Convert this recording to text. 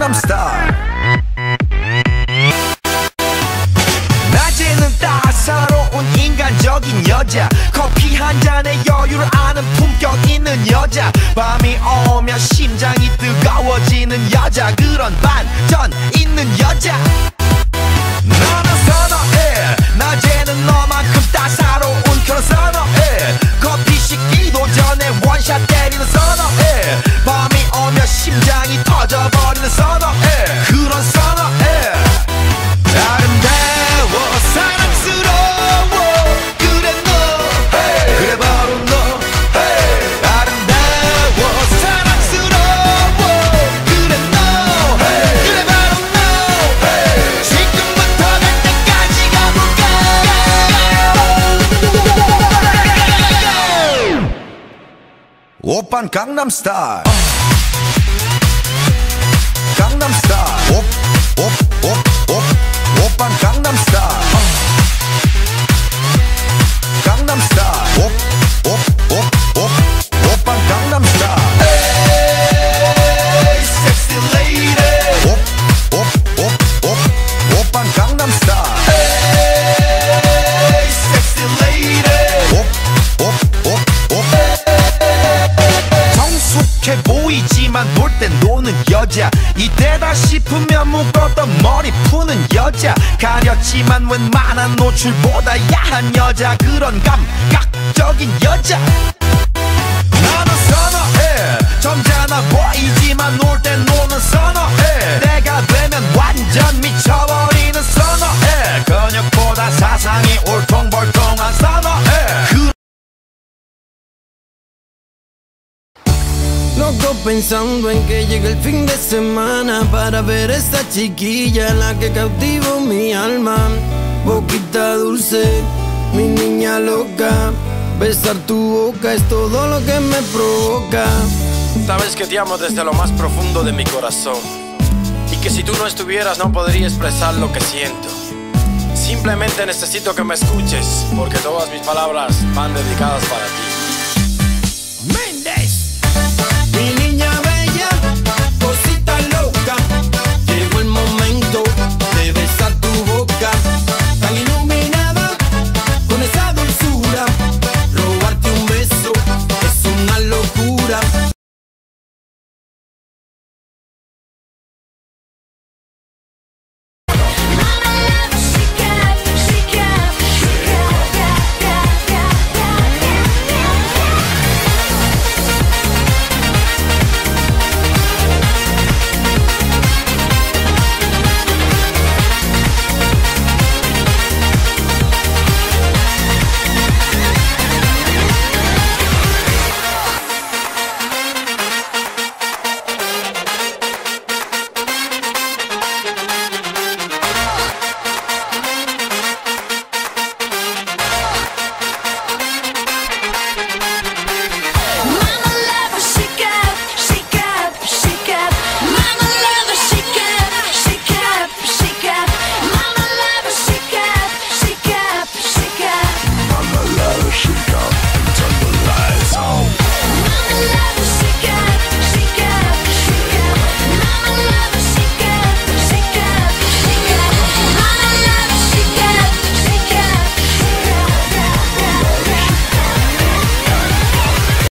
강남스타일. 낮에는 따사로운 인간적인 여자, 커피 한 잔에 여유를 아는 품격 있는 여자, 밤이 오면 심장이 뜨거워지는 여자, 그런 반전 있는 여자. 너는 선호해, 낮에는 너만큼 따사로운 그런 선호해, 커피 식기도 전에 원샷 때리는 선호해, 밤이 오면 심장이 터져버리는 선호해, 그런 선호해. 아름다워 사랑스러워 그래 너, hey. 그래 바로 너, hey. 아름다워 사랑스러워 그래 너, hey. 그래 바로 너, hey. 지금부터 갈 때까지 가볼까. 오빤 강남스타일. 강남스타일. 오빤 강남스타일. 강남스타일. 오빤 강남스타일. Hey, sexy lady. 오빤 강남스타일. Hey, sexy lady. 성숙해 보이지만 놀 땐 노는 여자, 이때다 싶으면 묶었던 머리 푸는 여자, 가렸지만 웬만한 노출보다 야한 여자, 그런 감각적인 여자. 나는 선호해, 점잖아 보이지만 놀 땐 노는 선호해, 내가 되면 완전 미쳐버리는 선호해, 근육보다 사상이 울퉁불퉁한 선호해. Loco pensando en que llegue el fin de semana para ver esta chiquilla, la que cautivó mi alma. Boquita dulce, mi niña loca, besar tu boca es todo lo que me provoca. Sabes que te amo desde lo más profundo de mi corazón, y que si tú no estuvieras no podría expresar lo que siento. Simplemente necesito que me escuches, porque todas mis palabras van dedicadas para ti.